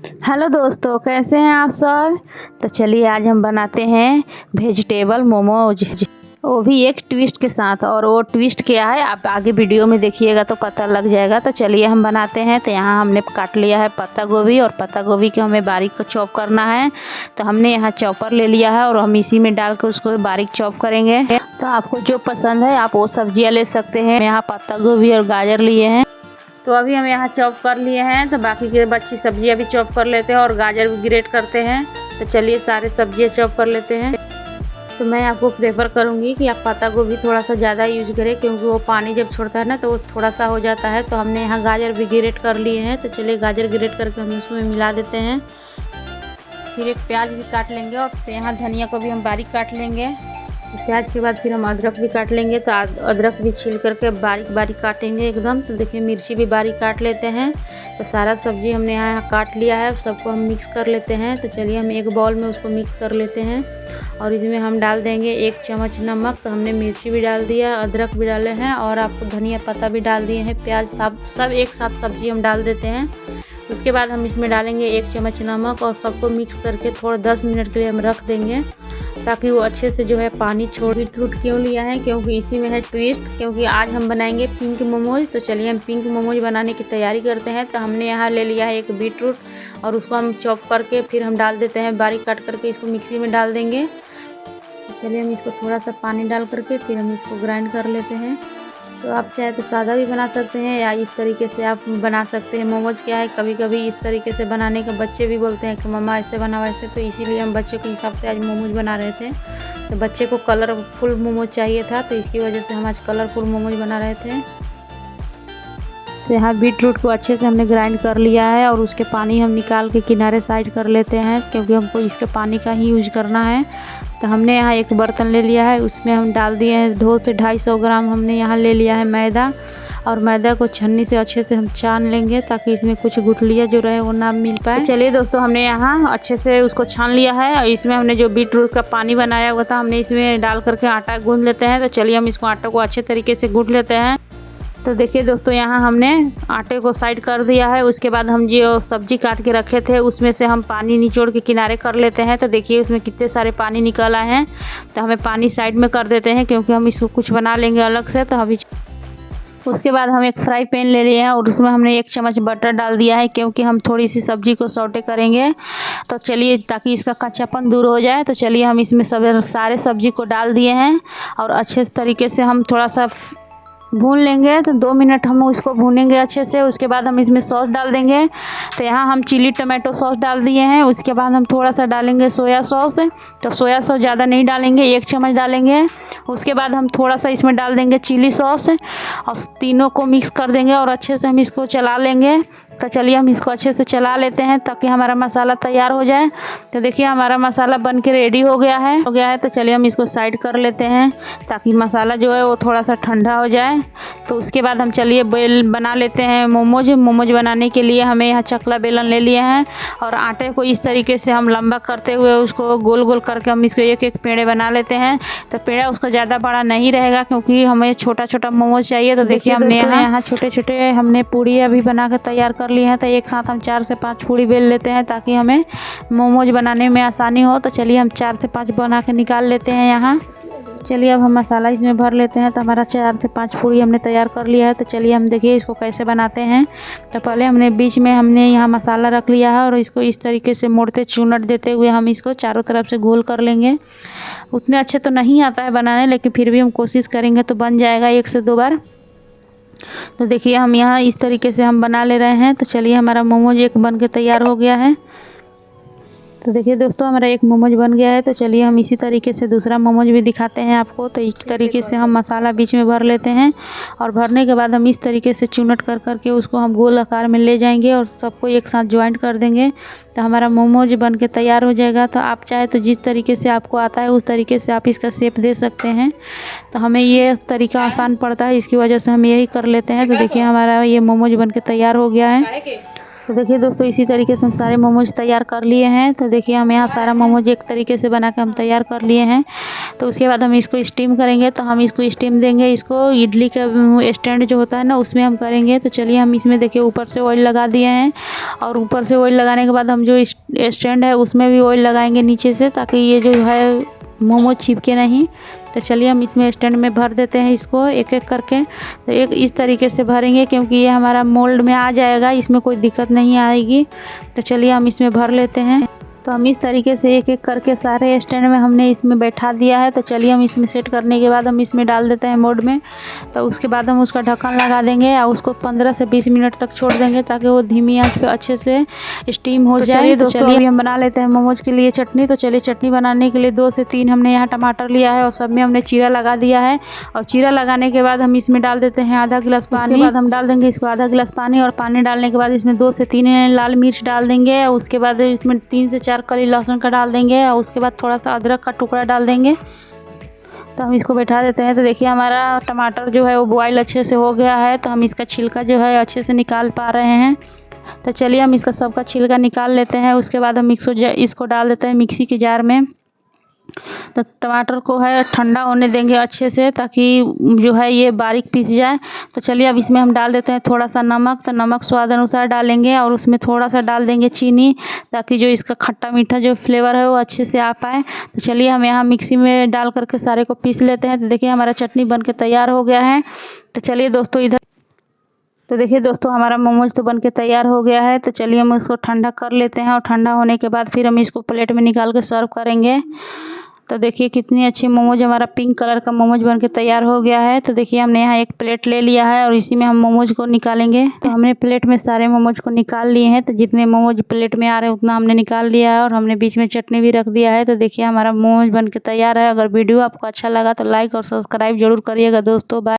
Hello दोस्तों, कैसे हैं आप सब। तो चलिए आज हम बनाते हैं वेजिटेबल मोमोज, वो भी एक ट्विस्ट के साथ। और वो ट्विस्ट क्या है आप आगे वीडियो में देखिएगा तो पता लग जाएगा। तो चलिए हम बनाते हैं। तो यहाँ हमने काट लिया है पत्ता गोभी, और पत्ता गोभी को हमें बारीक चॉप करना है। तो हमने यहाँ चॉपर ले लिया है और हम इसी में डाल कर उसको बारीक चॉप करेंगे। तो आपको जो पसंद है आप वो सब्जियाँ ले सकते हैं। यहाँ पत्ता गोभी और गाजर लिए हैं। तो अभी हम यहाँ चॉप कर लिए हैं। तो बाकी की बच्ची सब्जियाँ भी चॉप कर लेते हैं और गाजर भी ग्रेट करते हैं। तो चलिए सारे सब्जियाँ चॉप कर लेते हैं। तो मैं आपको प्रेफर करूँगी कि आप पत्ता गोभी थोड़ा सा ज़्यादा यूज करें, क्योंकि वो पानी जब छोड़ता है ना तो वो थोड़ा सा हो जाता है। तो हमने यहाँ गाजर भी ग्रेट कर लिए हैं। तो चलिए गाजर ग्रेट करके हम उसमें मिला देते हैं। फिर एक प्याज भी काट लेंगे, और यहाँ धनिया को भी हम बारीक काट लेंगे। प्याज के बाद फिर हम अदरक भी काट लेंगे। तो अदरक भी छील करके बारीक बारीक काटेंगे एकदम। तो देखिए मिर्ची भी बारीक काट लेते हैं। तो सारा सब्जी हमने यहाँ काट लिया है, सबको हम मिक्स कर लेते हैं। तो चलिए हम एक बाउल में उसको मिक्स कर लेते हैं, और इसमें हम डाल देंगे 1 चम्मच नमक। तो हमने मिर्ची भी डाल दिया, अदरक भी डाले हैं, और आपको धनिया पत्ता भी डाल दिए हैं। प्याज सब एक साथ सब्जी हम डाल देते हैं। उसके बाद हम इसमें डालेंगे 1 चम्मच नमक, और सबको मिक्स करके थोड़ा 10 मिनट के लिए हम रख देंगे, ताकि वो अच्छे से जो है पानी छोड़। बीटरूट क्यों लिया है, क्योंकि इसी में है ट्विस्ट, क्योंकि आज हम बनाएंगे पिंक मोमोज। तो चलिए हम पिंक मोमोज बनाने की तैयारी करते हैं। तो हमने यहाँ ले लिया है 1 बीटरूट, और उसको हम चॉप करके फिर हम डाल देते हैं बारीक काट करके। इसको मिक्सी में डाल देंगे। तो चलिए हम इसको थोड़ा सा पानी डाल करके फिर हम इसको ग्राइंड कर लेते हैं। तो आप चाहे तो सादा भी बना सकते हैं, या इस तरीके से आप बना सकते हैं। मोमोज क्या है, कभी कभी इस तरीके से बनाने के बच्चे भी बोलते हैं कि मम्मा ऐसे बना वैसे। तो इसीलिए हम बच्चे के हिसाब से आज मोमोज बना रहे थे। तो बच्चे को कलरफुल मोमोज चाहिए था, तो इसकी वजह से हम आज कलरफुल मोमोज बना रहे थे। तो यहाँ बीटरूट को अच्छे से हमने ग्राइंड कर लिया है, और उसके पानी हम निकाल के किनारे साइड कर लेते हैं, क्योंकि हमको इसके पानी का ही यूज करना है। तो हमने यहाँ एक बर्तन ले लिया है, उसमें हम डाल दिए हैं 200 से 250 ग्राम हमने यहाँ ले लिया है मैदा। और मैदा को छन्नी से अच्छे से हम छान लेंगे, ताकि इसमें कुछ गुठलियाँ जो रहे वो ना मिल पाए। चलिए दोस्तों, हमने यहाँ अच्छे से उसको छान लिया है, और इसमें हमने जो बीटरूट का पानी बनाया हुआ था हमने इसमें डाल करके आटा गूंद लेते हैं। तो चलिए हम इसको आटा को अच्छे तरीके से गूंद लेते हैं। तो देखिए दोस्तों, यहाँ हमने आटे को साइड कर दिया है। उसके बाद हम जो सब्जी काट के रखे थे उसमें से हम पानी निचोड़ के किनारे कर लेते हैं। तो देखिए उसमें कितने सारे पानी निकल आए हैं। तो हमें पानी साइड में कर देते हैं, क्योंकि हम इसको कुछ बना लेंगे अलग से। तो अभी उसके बाद हम एक फ्राई पैन ले लिए हैं, और उसमें हमने 1 चम्मच बटर डाल दिया है, क्योंकि हम थोड़ी सी सब्जी को सौटे करेंगे। तो चलिए, ताकि इसका कच्चापन दूर हो जाए। तो चलिए हम इसमें सारे सब्जी को डाल दिए हैं, और अच्छे तरीके से हम थोड़ा सा भून लेंगे। तो 2 मिनट हम उसको भूनेंगे अच्छे से। उसके बाद हम इसमें सॉस डाल देंगे। तो यहाँ हम चिली टमाटो सॉस डाल दिए हैं। उसके बाद हम थोड़ा सा डालेंगे सोया सॉस। तो सोया सॉस ज़्यादा नहीं डालेंगे, 1 चम्मच डालेंगे। उसके बाद हम थोड़ा सा इसमें डाल देंगे चिली सॉस, और तीनों को मिक्स कर देंगे, और अच्छे से हम इसको चला लेंगे। तो चलिए हम इसको अच्छे से चला लेते हैं, ताकि हमारा मसाला तैयार हो जाए। तो देखिए हमारा मसाला बन के रेडी हो गया है। तो चलिए हम इसको साइड कर लेते हैं, ताकि मसाला जो है वो थोड़ा सा ठंडा हो जाए। तो उसके बाद हम चलिए बेल बना लेते हैं मोमोज। मोमोज बनाने के लिए हमें यहाँ चकला बेलन ले लिए हैं, और आटे को इस तरीके से हम लंबा करते हुए उसको गोल गोल करके हम इसको एक एक पेड़े बना लेते हैं। तो पेड़ा उसका ज़्यादा बड़ा नहीं रहेगा, क्योंकि हमें छोटा छोटा मोमोज चाहिए। तो देखिए हमने यहाँ छोटे छोटे हमने पूड़ी अभी बना कर तैयार कर लिए हैं। तो एक साथ हम 4 से 5 पूड़ी बेल लेते हैं, ताकि हमें मोमोज बनाने में आसानी हो। तो चलिए हम 4 से 5 बना के निकाल लेते हैं यहाँ। चलिए अब हम मसाला इसमें भर लेते हैं। तो हमारा 4 से 5 पूड़ी हमने तैयार कर लिया है। तो चलिए हम देखिए इसको कैसे बनाते हैं। तो पहले हमने बीच में हमने यहाँ मसाला रख लिया है, और इसको इस तरीके से मोड़ते चूनट देते हुए हम इसको चारों तरफ से गोल कर लेंगे। उतने अच्छे तो नहीं आता है बनाने, लेकिन फिर भी हम कोशिश करेंगे तो बन जाएगा 1 से 2 बार। तो देखिए हम यहाँ इस तरीके से हम बना ले रहे हैं। तो चलिए हमारा मोमोज एक बन के तैयार हो गया है। तो देखिए दोस्तों, हमारा एक मोमोज बन गया है। तो चलिए हम इसी तरीके से दूसरा मोमोज भी दिखाते हैं आपको। तो इस तरीके से हम मसाला बीच में भर लेते हैं, और भरने के बाद हम इस तरीके से चूनट कर करके उसको हम गोल आकार में ले जाएंगे, और सबको एक साथ ज्वाइंट कर देंगे। तो हमारा मोमोज बन के तैयार हो जाएगा। तो आप चाहे तो जिस तरीके से आपको आता है उस तरीके से आप इसका शेप दे सकते हैं। तो हमें ये तरीका आसान पड़ता है, इसकी वजह से हम यही कर लेते हैं। तो देखिए हमारा ये मोमोज बन के तैयार हो गया है। तो देखिए दोस्तों, इसी तरीके से हम सारे मोमोज तैयार कर लिए हैं। तो देखिए हम यहाँ सारा मोमोज एक तरीके से बना के हम तैयार कर लिए हैं। तो उसके बाद हम इसको स्टीम करेंगे। तो हम इसको स्टीम देंगे, इसको इडली का स्टैंड जो होता है ना उसमें हम करेंगे। तो चलिए हम इसमें देखिए ऊपर से ऑयल लगा दिए हैं, और ऊपर से ऑयल लगाने के बाद हम जो स्टैंड है उसमें भी ऑयल लगाएंगे नीचे से, ताकि ये जो है मोमोज चिपके नहीं। तो चलिए हम इसमें स्टैंड में भर देते हैं इसको एक एक करके। तो एक इस तरीके से भरेंगे, क्योंकि ये हमारा मोल्ड में आ जाएगा, इसमें कोई दिक्कत नहीं आएगी। तो चलिए हम इसमें भर लेते हैं। तो हम इस तरीके से एक एक करके सारे स्टैंड में हमने इसमें बैठा दिया है। तो चलिए हम इसमें सेट करने के बाद हम इसमें डाल देते हैं मोल्ड में। तो उसके बाद हम उसका ढक्कन लगा देंगे और उसको 15 से 20 मिनट तक छोड़ देंगे, ताकि वो धीमी आंच पे अच्छे से स्टीम हो जाए। तो चलिए हम बना लेते हैं मोमोज के लिए चटनी। तो चलिए चटनी बनाने के लिए 2 से 3 हमने यहाँ टमाटर लिया है, और सब में हमने चीरा लगा दिया है। और चीरा लगाने के बाद हम इसमें डाल देते हैं आधा गिलास पानी। उसके बाद हम डाल देंगे इसको आधा गिलास पानी, और पानी डालने के बाद इसमें 2 से 3 लाल मिर्च डाल देंगे। उसके बाद इसमें 3 से 4 कली लहसुन का डाल देंगे, और उसके बाद थोड़ा सा अदरक का टुकड़ा डाल देंगे। तो हम इसको बैठा देते हैं। तो देखिए हमारा टमाटर जो है वो बॉयल अच्छे से हो गया है। तो हम इसका छिलका जो है अच्छे से निकाल पा रहे हैं। तो चलिए हम इसका सबका छिलका निकाल लेते हैं। उसके बाद हम इसको डाल देते हैं मिक्सी के जार में। तो टमाटर को है ठंडा होने देंगे अच्छे से, ताकि जो है ये बारीक पीस जाए। तो चलिए अब इसमें हम डाल देते हैं थोड़ा सा नमक। तो नमक स्वाद अनुसार डालेंगे, और उसमें थोड़ा सा डाल देंगे चीनी, ताकि जो इसका खट्टा मीठा जो फ्लेवर है वो अच्छे से आ पाए। तो चलिए हम यहाँ मिक्सी में डाल करके सारे को पीस लेते हैं। तो देखिए हमारा चटनी बन के तैयार हो गया है। तो चलिए दोस्तों तो देखिए दोस्तों, हमारा मोमोज तो बनके तैयार हो गया है। तो चलिए हम इसको ठंडा कर लेते हैं, और ठंडा होने के बाद फिर हम इसको प्लेट में निकाल के सर्व करेंगे। तो देखिए कितनी अच्छी मोमोज, हमारा पिंक कलर का मोमोज बनके तैयार हो गया है। तो देखिए हमने यहाँ एक प्लेट ले लिया है, और इसी में हम मोमोज को निकालेंगे। तो हमने प्लेट में सारे मोमोज को निकाल लिए हैं। तो जितने मोमोज प्लेट में आ रहे हैं उतना हमने निकाल लिया है, और हमने बीच में चटनी भी रख दिया है। तो देखिए हमारा मोमोज बनके तैयार है। अगर वीडियो आपको अच्छा लगा तो लाइक और सब्सक्राइब जरूर करिएगा दोस्तों। बाय।